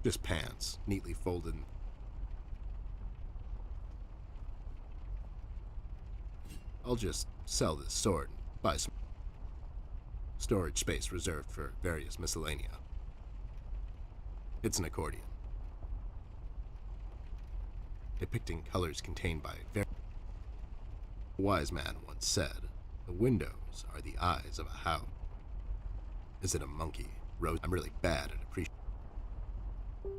Just pants, neatly folded. I'll just sell this sword and buy some storage space reserved for various miscellanea. It's an accordion, depicting colors contained by a wise man once said, "The windows are the eyes of a house." Is it a monkey? Rose? I'm really bad at appreciating.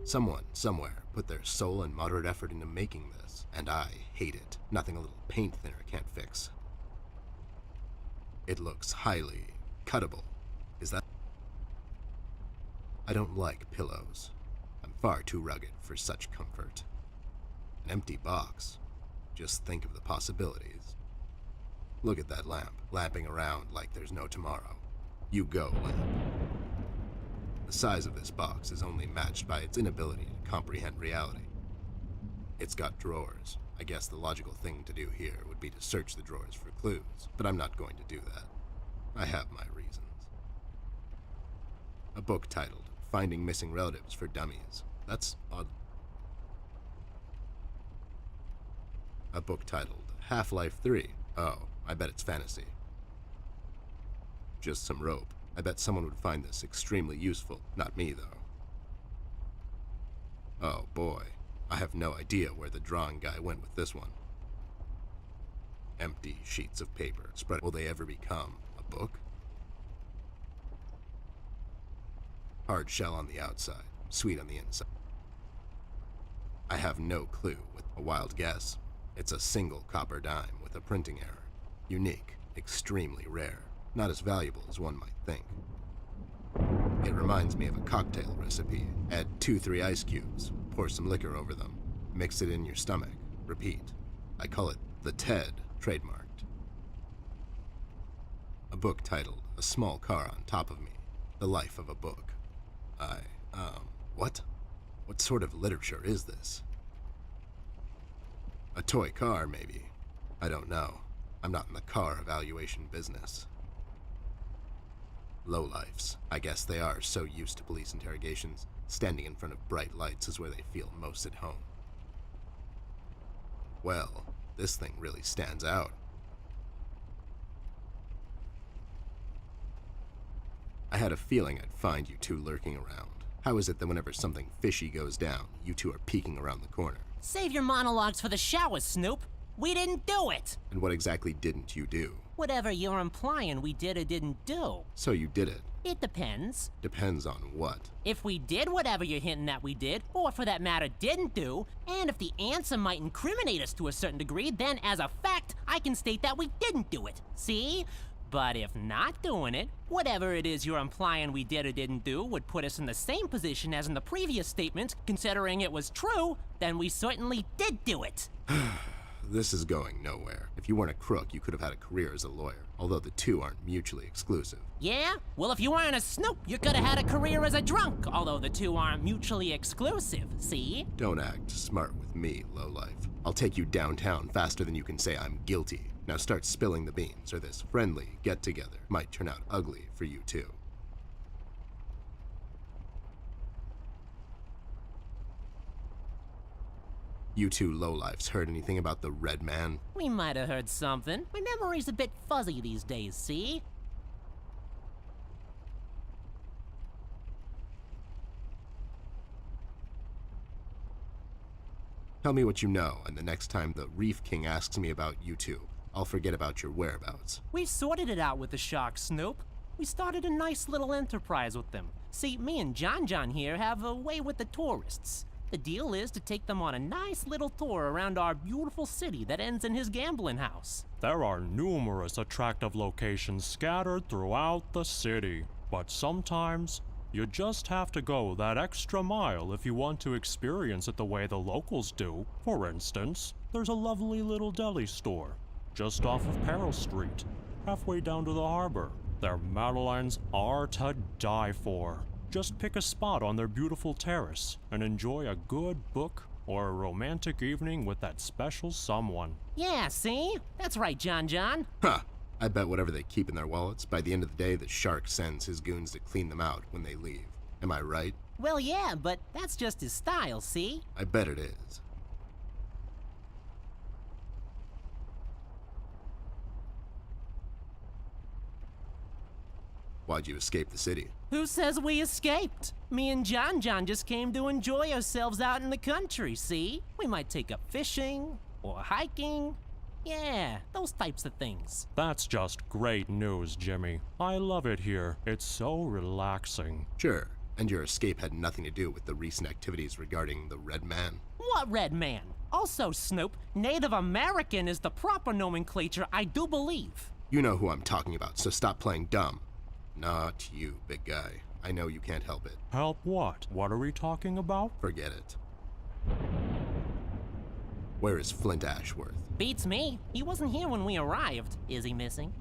Someone, somewhere, put their soul and moderate effort into making this, and I hate it. Nothing a little paint thinner can't fix. It looks highly cuttable. Is that? I don't like pillows. I'm far too rugged for such comfort. An empty box. Just think of the possibilities. Look at that lamp, lamping around like there's no tomorrow. You go, lamp. The size of this box is only matched by its inability to comprehend reality. It's got drawers. I guess the logical thing to do here would be to search the drawers for clues, but I'm not going to do that. I have my reasons. A book titled, Finding Missing Relatives for Dummies. That's odd. A book titled, Half-Life 3. Oh, I bet it's fantasy. Just some rope. I bet someone would find this extremely useful. Not me, though. Oh boy, I have no idea where the drawing guy went with this one. Empty sheets of paper spread. Will they ever become a book? Hard shell on the outside, sweet on the inside. I have no clue. With a wild guess, it's a single copper dime with a printing error. Unique, extremely rare, not as valuable as one might think. It reminds me of a cocktail recipe. Add 2-3 ice cubes, pour some liquor over them, mix it in your stomach, repeat. I call it the TED, trademarked. A book titled, A Small Car on Top of Me, The Life of a Book. What? What sort of literature is this? A toy car, maybe. I don't know. I'm not in the car evaluation business. Lowlifes. I guess they are so used to police interrogations, standing in front of bright lights is where they feel most at home. Well, this thing really stands out. I had a feeling I'd find you two lurking around. How is it that whenever something fishy goes down, you two are peeking around the corner? Save your monologues for the shower, Snoop. We didn't do it! And what exactly didn't you do? Whatever you're implying we did or didn't do. So you did it. It depends. Depends on what? If we did whatever you're hinting that we did, or for that matter didn't do, and if the answer might incriminate us to a certain degree, then as a fact, I can state that we didn't do it. See? But if not doing it, whatever it is you're implying we did or didn't do would put us in the same position as in the previous statement, considering it was true, then we certainly did do it. This is going nowhere. If you weren't a crook, you could have had a career as a lawyer, although the two aren't mutually exclusive. Yeah? Well, if you weren't a Snoop, you could have had a career as a drunk, although the two aren't mutually exclusive, see? Don't act smart with me, lowlife. I'll take you downtown faster than you can say I'm guilty. Now start spilling the beans, or this friendly get-together might turn out ugly for you too. You two lowlifes heard anything about the Red Man? We might have heard something. My memory's a bit fuzzy these days, see? Tell me what you know, and the next time the Reef King asks me about you two, I'll forget about your whereabouts. We've sorted it out with the sharks, Snoop. We started a nice little enterprise with them. See, me and John here have a way with the tourists. The deal is to take them on a nice little tour around our beautiful city that ends in his gambling house. There are numerous attractive locations scattered throughout the city, but sometimes you just have to go that extra mile if you want to experience it the way the locals do. For instance, there's a lovely little deli store just off of Peril Street, halfway down to the harbor. Their madeleines are to die for. Just pick a spot on their beautiful terrace and enjoy a good book or a romantic evening with that special someone. Yeah, see? That's right, John. Huh. I bet whatever they keep in their wallets, by the end of the day, the shark sends his goons to clean them out when they leave. Am I right? Well, yeah, but that's just his style, see? I bet it is. Why'd you escape the city? Who says we escaped? Me and John just came to enjoy ourselves out in the country, see? We might take up fishing, or hiking. Yeah, those types of things. That's just great news, Jimmy. I love it here. It's so relaxing. Sure, and your escape had nothing to do with the recent activities regarding the Red Man? What Red Man? Also, Snoop, Native American is the proper nomenclature, I do believe. You know who I'm talking about, so stop playing dumb. Not you, big guy. I know you can't help it. Help what? What are we talking about? Forget it. Where is Flint Ashworth? Beats me. He wasn't here when we arrived. Is he missing?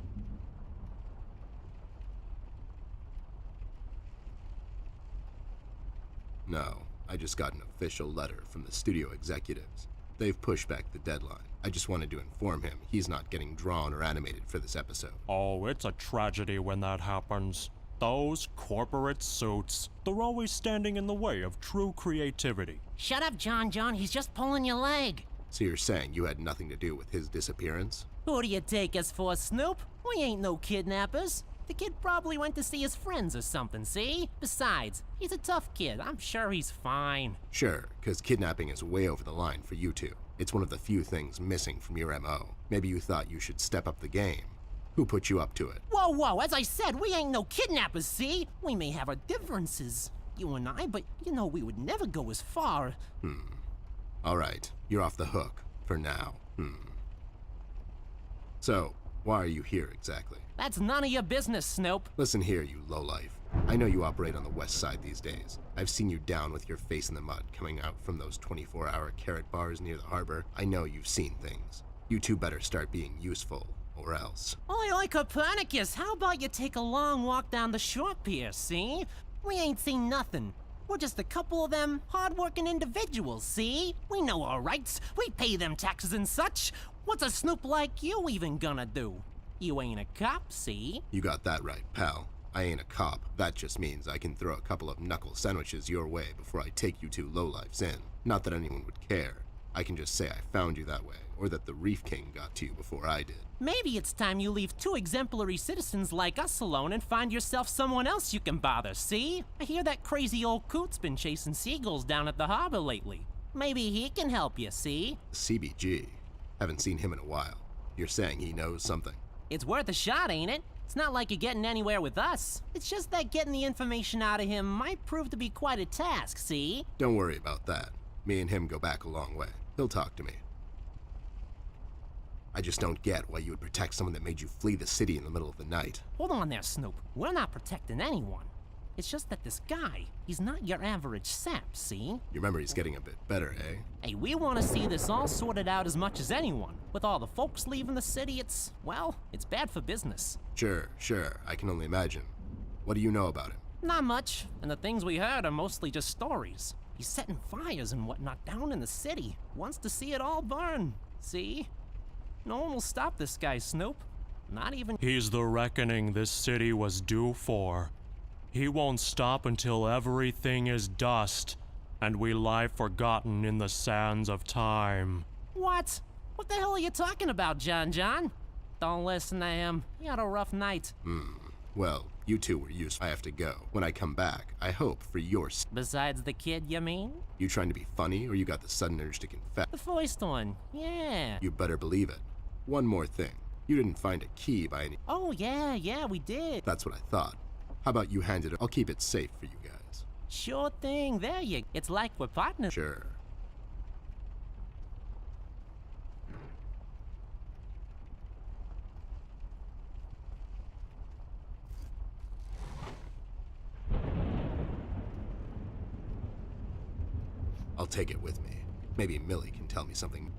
No, I just got an official letter from the studio executives. They've pushed back the deadline. I just wanted to inform him he's not getting drawn or animated for this episode. Oh, it's a tragedy when that happens. Those corporate suits, they're always standing in the way of true creativity. Shut up, John. He's just pulling your leg. So you're saying you had nothing to do with his disappearance? Who do you take us for, Snoop? We ain't no kidnappers. The kid probably went to see his friends or something, see? Besides, he's a tough kid. I'm sure he's fine. Sure, because kidnapping is way over the line for you two. It's one of the few things missing from your MO. Maybe you thought you should step up the game. Who put you up to it? Whoa, as I said, we ain't no kidnappers, see? We may have our differences, you and I, but you know we would never go as far. All right, you're off the hook, for now. So, why are you here exactly? That's none of your business, Snoop. Listen here, you lowlife. I know you operate on the west side these days. I've seen you down with your face in the mud coming out from those 24-hour carrot bars near the harbor. I know you've seen things. You two better start being useful, or else. Oi, Copernicus, how about you take a long walk down the shore pier, see? We ain't seen nothing. We're just a couple of them hard-working individuals, see? We know our rights. We pay them taxes and such. What's a snoop like you even gonna do? You ain't a cop, see? You got that right, pal. I ain't a cop. That just means I can throw a couple of knuckle sandwiches your way before I take you two lowlifes in. Not that anyone would care. I can just say I found you that way, or that the Reef King got to you before I did. Maybe it's time you leave two exemplary citizens like us alone and find yourself someone else you can bother, see? I hear that crazy old coot's been chasing seagulls down at the harbor lately. Maybe he can help you, see? CBG. Haven't seen him in a while. You're saying he knows something? It's worth a shot, ain't it? It's not like you're getting anywhere with us. It's just that getting the information out of him might prove to be quite a task, see? Don't worry about that. Me and him go back a long way. He'll talk to me. I just don't get why you would protect someone that made you flee the city in the middle of the night. Hold on there, Snoop. We're not protecting anyone. It's just that this guy, he's not your average sap, see? Your memory's getting a bit better, eh? Hey, we want to see this all sorted out as much as anyone. With all the folks leaving the city, it's bad for business. Sure. I can only imagine. What do you know about him? Not much, and the things we heard are mostly just stories. He's setting fires and whatnot down in the city. Wants to see it all burn, see? No one will stop this guy, Snoop. Not even— He's the reckoning this city was due for. He won't stop until everything is dust, and we lie forgotten in the sands of time. What? What the hell are you talking about, John? Don't listen to him. He had a rough night. Well, you two were useful. I have to go. When I come back, I hope for your Besides the kid, you mean? You trying to be funny, or you got the sudden urge to confess? The first one, yeah. You better believe it. One more thing. You didn't find a key by any— Oh, yeah, we did. That's what I thought. How about you hand it— I'll keep it safe for you guys. Sure thing, there you— It's like we're partners. Sure. I'll take it with me. Maybe Millie can tell me something.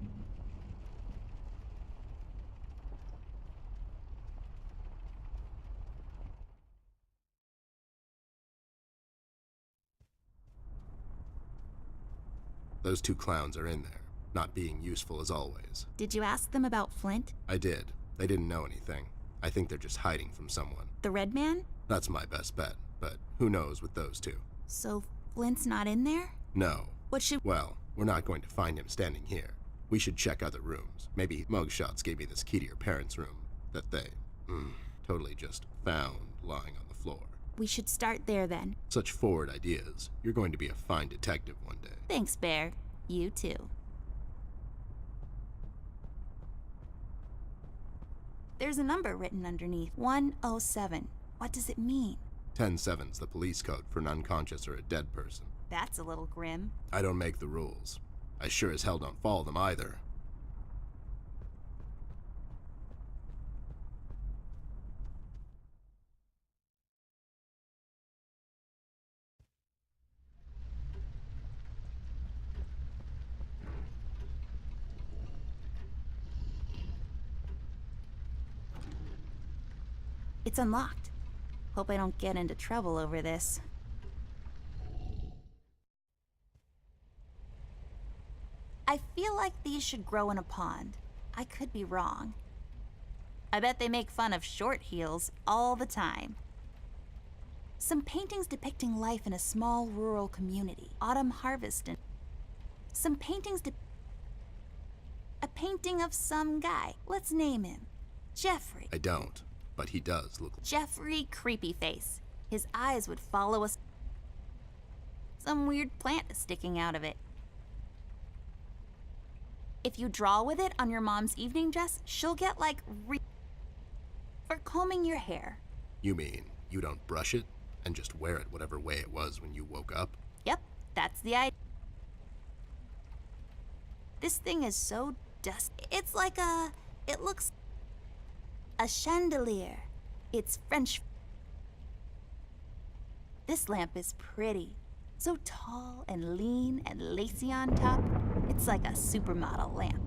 Those two clowns are in there, not being useful as always. Did you ask them about Flint? I did. They didn't know anything. I think they're just hiding from someone. The Red Man? That's my best bet, but who knows with those two. So Flint's not in there? No. What should... Well, we're not going to find him standing here. We should check other rooms. Maybe mugshots gave me this key to your parents' room that they, totally just found lying on the floor. We should start there then. Such forward ideas. You're going to be a fine detective one day. Thanks, Bear. You too. There's a number written underneath. 107. What does it mean? 10-7's the police code for an unconscious or a dead person. That's a little grim. I don't make the rules. I sure as hell don't follow them either. It's unlocked. Hope I don't get into trouble over this. I feel like these should grow in a pond. I could be wrong. I bet they make fun of short heels all the time. Some paintings depicting life in a small rural community. Autumn harvest and... Some paintings a painting of some guy. Let's name him. Jeffrey. I don't, but he does look... Jeffrey Creepy Face. His eyes would follow us. Some weird plant is sticking out of it. If you draw with it on your mom's evening dress, she'll get like for combing your hair. You mean you don't brush it and just wear it whatever way it was when you woke up? Yep, that's the idea. This thing is so dusty. It's like it looks a chandelier. It's French. This lamp is pretty. So tall and lean and lacy on top. It's like a supermodel lamp.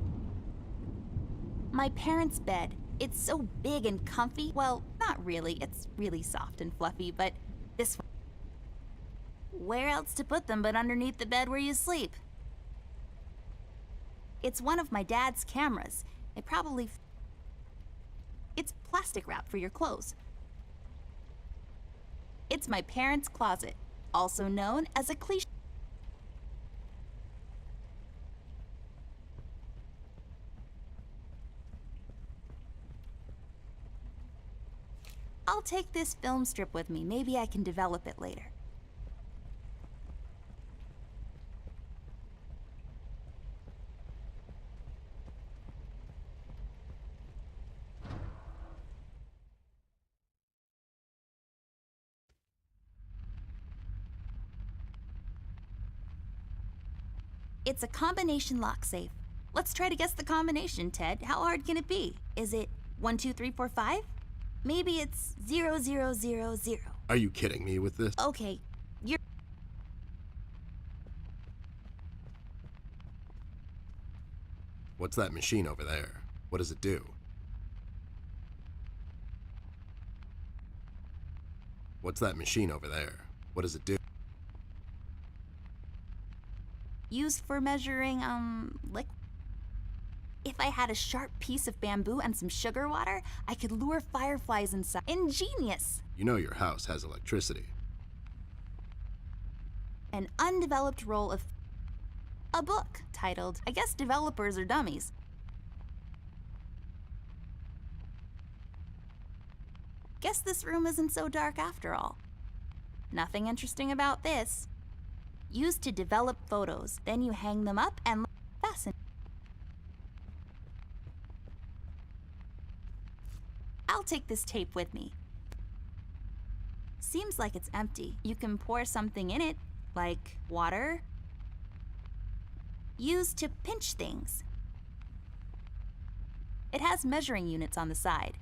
My parents' bed. It's so big and comfy. Well, not really. It's really soft and fluffy, but this one. Where else to put them but underneath the bed where you sleep? It's one of my dad's cameras. It's plastic wrap for your clothes. It's my parents' closet, also known as a cliche. I'll take this film strip with me. Maybe I can develop it later. It's a combination lock safe. Let's try to guess the combination, Ted. How hard can it be? Is it 1, 2, 3, 4, 5? Maybe it's 0, 0, 0, 0. Are you kidding me with this? Okay, you're... What's that machine over there? What does it do? What's that machine over there? What does it do? Used for measuring, liquid. If I had a sharp piece of bamboo and some sugar water, I could lure fireflies inside. Ingenious! You know your house has electricity. An undeveloped roll of a book titled, I guess developers are dummies. Guess this room isn't so dark after all. Nothing interesting about this. Used to develop photos, then you hang them up and fasten. I'll take this tape with me. Seems like it's empty. You can pour something in it, like water. Used to pinch things. It has measuring units on the side.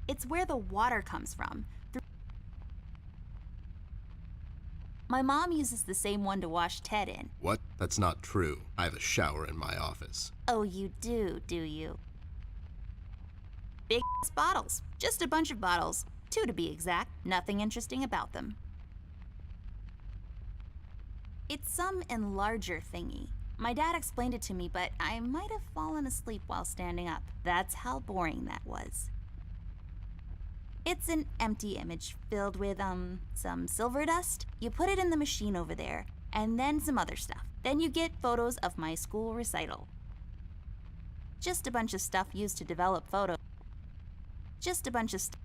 It's where the water comes from. My mom uses the same one to wash Ted in. What? That's not true. I have a shower in my office. Oh, you do you? Big bottles. Just a bunch of bottles. 2 to be exact. Nothing interesting about them. It's some enlarger thingy. My dad explained it to me, but I might have fallen asleep while standing up. That's how boring that was. It's an empty image filled with, some silver dust. You put it in the machine over there, and then some other stuff. Then you get photos of my school recital. Just a bunch of stuff used to develop photos. Just a bunch of stuff.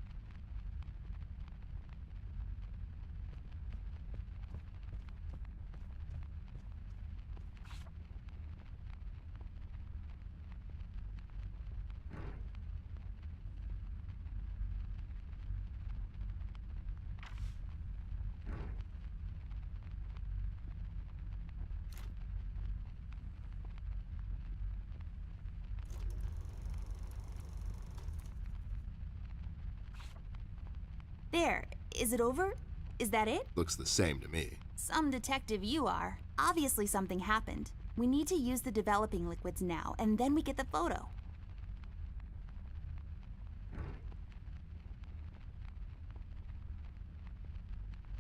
There, is it over? Is that it? Looks the same to me. Some detective you are. Obviously something happened. We need to use the developing liquids now, and then we get the photo.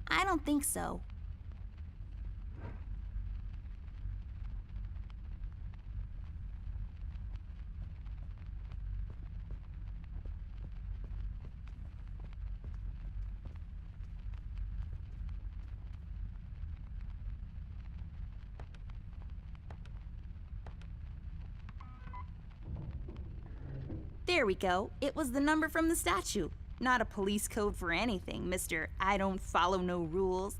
I don't think so. There we go. It was the number from the statue. Not a police code for anything, Mr. I don't follow no rules.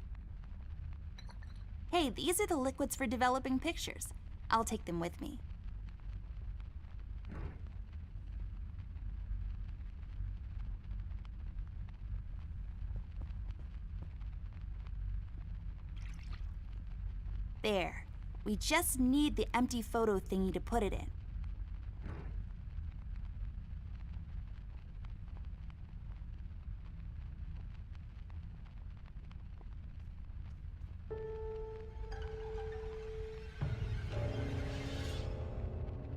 Hey, these are the liquids for developing pictures. I'll take them with me. There. We just need the empty photo thingy to put it in.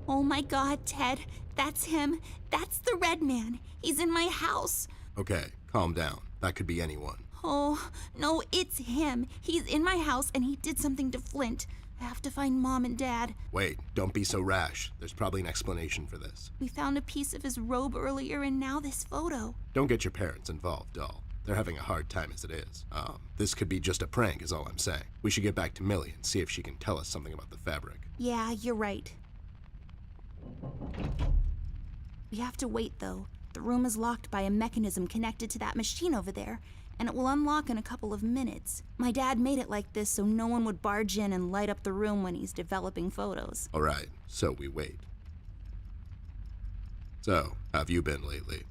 Oh my God, Ted. That's him. That's the red man. He's in my house. Okay, calm down. That could be anyone. Oh, no, it's him. He's in my house and he did something to Flint. I have to find Mom and Dad. Wait, don't be so rash. There's probably an explanation for this. We found a piece of his robe earlier and now this photo. Don't get your parents involved, doll. They're having a hard time as it is. This could be just a prank is all I'm saying. We should get back to Millie and see if she can tell us something about the fabric. Yeah, you're right. We have to wait, though. The room is locked by a mechanism connected to that machine over there, and it will unlock in a couple of minutes. My dad made it like this so no one would barge in and light up the room when he's developing photos. All right, so we wait. So, how have you been lately?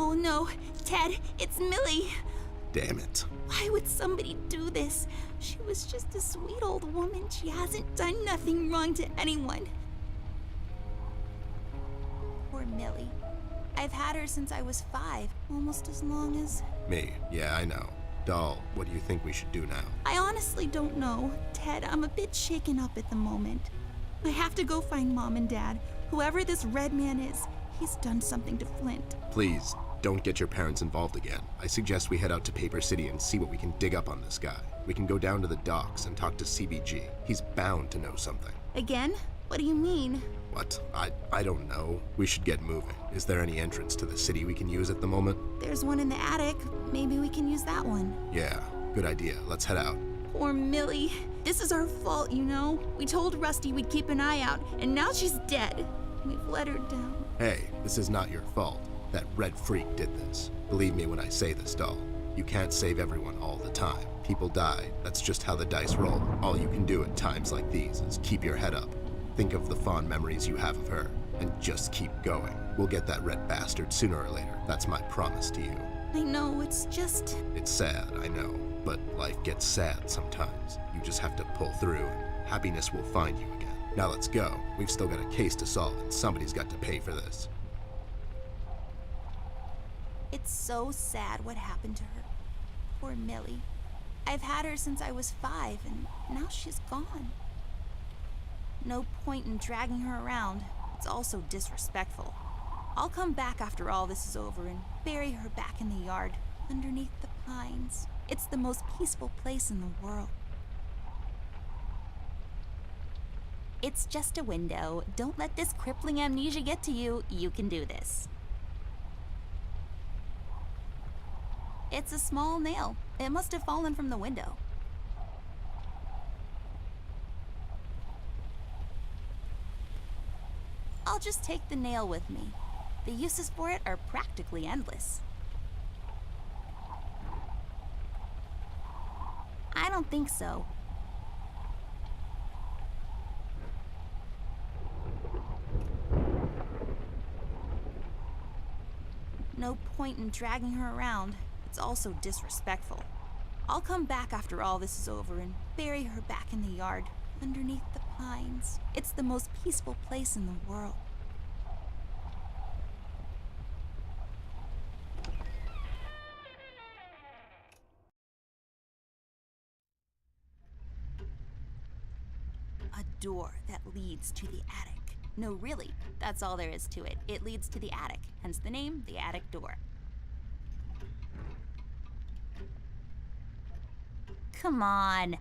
Oh no, Ted, it's Millie. Damn it. Why would somebody do this? She was just a sweet old woman. She hasn't done nothing wrong to anyone. Poor Millie. I've had her since I was 5, almost as long as... Me, yeah, I know. Doll, what do you think we should do now? I honestly don't know. Ted, I'm a bit shaken up at the moment. I have to go find Mom and Dad. Whoever this red man is, he's done something to Flint. Please, don't get your parents involved again. I suggest we head out to Paper City and see what we can dig up on this guy. We can go down to the docks and talk to CBG. He's bound to know something. Again? What do you mean? What? I don't know. We should get moving. Is there any entrance to the city we can use at the moment? There's one in the attic. Maybe we can use that one. Yeah, good idea. Let's head out. Poor Millie. This is our fault, you know? We told Rusty we'd keep an eye out, and now she's dead. We've let her down. Hey, this is not your fault. That red freak did this. Believe me when I say this, doll. You can't save everyone all the time. People die. That's just how the dice roll. All you can do at times like these is keep your head up. Think of the fond memories you have of her, and just keep going. We'll get that red bastard sooner or later. That's my promise to you. I know, it's just... It's sad, I know, but life gets sad sometimes. You just have to pull through, and happiness will find you again. Now let's go. We've still got a case to solve, and somebody's got to pay for this. It's so sad what happened to her. Poor Millie. I've had her since I was 5, and now she's gone. No point in dragging her around. It's also disrespectful. I'll come back after all this is over and bury her back in the yard, underneath the pines. It's the most peaceful place in the world. It's just a window. Don't let this crippling amnesia get to you. You can do this. It's a small nail. It must have fallen from the window. I'll just take the nail with me. The uses for it are practically endless. I don't think so. No point in dragging her around. It's also disrespectful. I'll come back after all this is over and bury her back in the yard, underneath the pines. It's the most peaceful place in the world. A door that leads to the attic. No, really, that's all there is to it. It leads to the attic, hence the name, the attic door. Come on.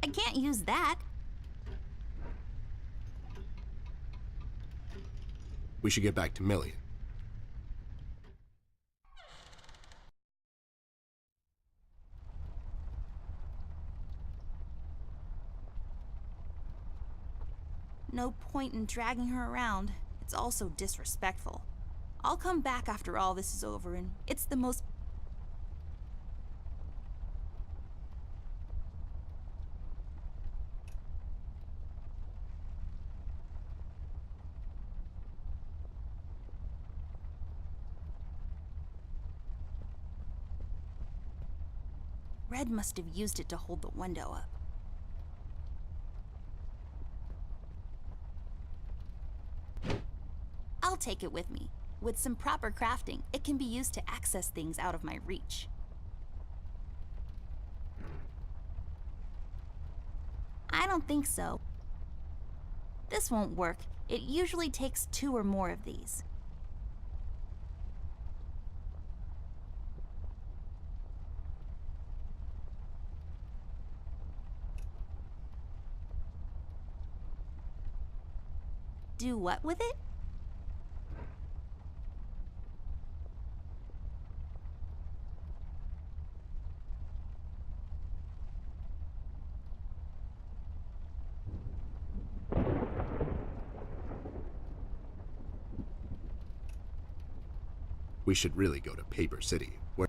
I can't use that. We should get back to Millie. No point in dragging her around. It's also disrespectful. I'll come back after all this is over, and it's the most... Red must have used it to hold the window up. I'll take it with me. With some proper crafting, it can be used to access things out of my reach. I don't think so. This won't work. It usually takes 2 or more of these. Do what with it? We should really go to Paper City. Where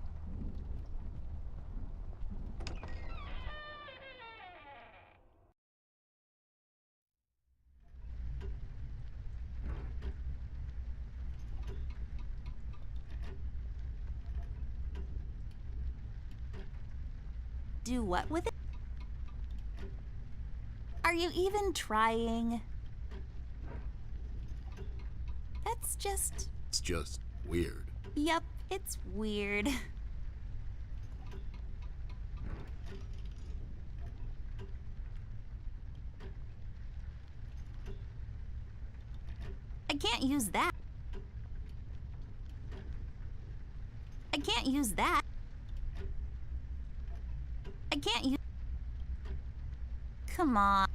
Do what with it? Are you even trying? That's just... It's just weird. Yup, it's weird. I can't use that. I can't use that. I can't use... Come on.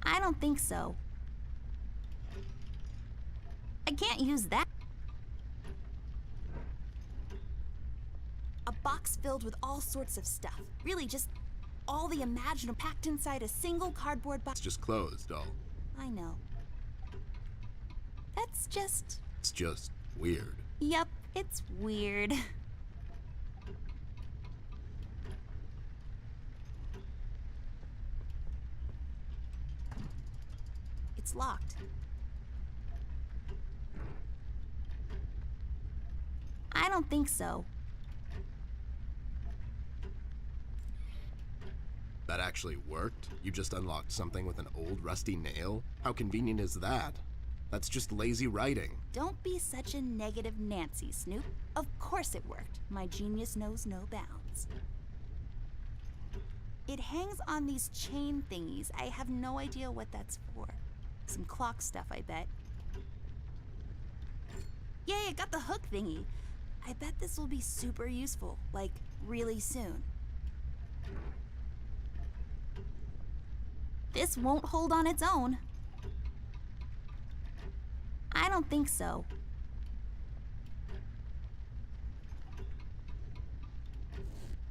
I don't think so. I can't use that. A box filled with all sorts of stuff. Really, just all the imaginable packed inside a single cardboard box. It's just clothes, doll. I know. That's just... It's just weird. Yup, it's weird. It's locked. I don't think so. That actually worked? You just unlocked something with an old rusty nail? How convenient is that? That's just lazy writing. Don't be such a negative Nancy, Snoop. Of course it worked. My genius knows no bounds. It hangs on these chain thingies. I have no idea what that's for. Some clock stuff, I bet. Yay, I got the hook thingy. I bet this will be super useful, like, really soon. This won't hold on its own. I don't think so.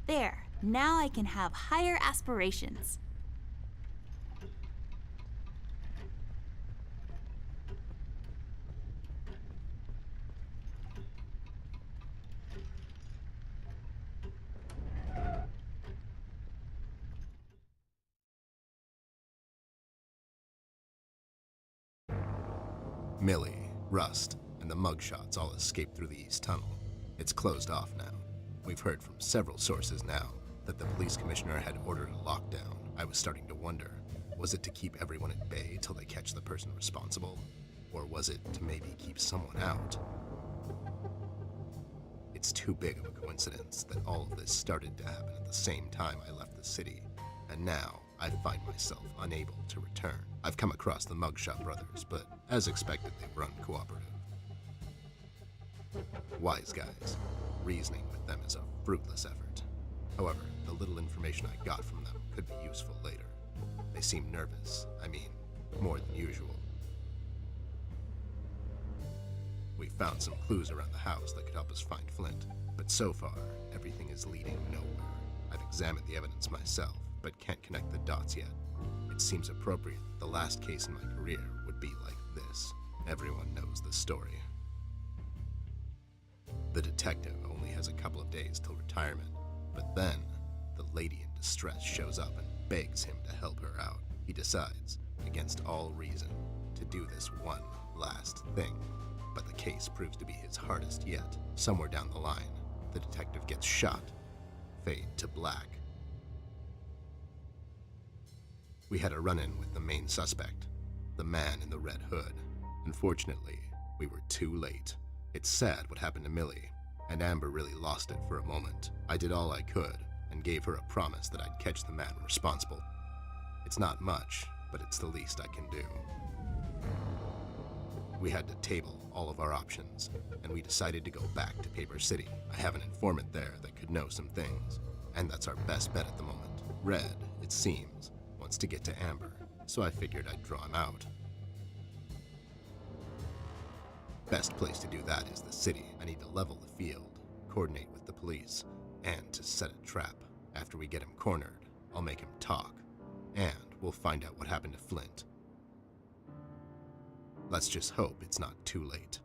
There, now I can have higher aspirations. Millie, Rust, and the mugshots all escaped through the East Tunnel. It's closed off now. We've heard from several sources now that the police commissioner had ordered a lockdown. I was starting to wonder, was it to keep everyone at bay till they catch the person responsible? Or was it to maybe keep someone out? It's too big of a coincidence that all of this started to happen at the same time I left the city, and now I find myself unable to return. I've come across the Mugshot brothers, but as expected, they were uncooperative. Wise guys. Reasoning with them is a fruitless effort. However, the little information I got from them could be useful later. They seem nervous. I mean, more than usual. We found some clues around the house that could help us find Flint, but so far, everything is leading nowhere. I've examined the evidence myself, but can't connect the dots yet. It seems appropriate that the last case in my career would be like this. Everyone knows the story. The detective only has a couple of days till retirement, but then the lady in distress shows up and begs him to help her out. He decides, against all reason, to do this one last thing, but the case proves to be his hardest yet. Somewhere down the line, the detective gets shot. Fade to black. We had a run-in with the main suspect, the man in the red hood. Unfortunately, we were too late. It's sad what happened to Millie, and Amber really lost it for a moment. I did all I could, and gave her a promise that I'd catch the man responsible. It's not much, but it's the least I can do. We had to table all of our options, and we decided to go back to Paper City. I have an informant there that could know some things, and that's our best bet at the moment. Red, it seems, wants to get to Amber, so I figured I'd draw him out. Best place to do that is the city. I need to level the field, coordinate with the police, and to set a trap. After we get him cornered, I'll make him talk, and we'll find out what happened to Flint. Let's just hope it's not too late.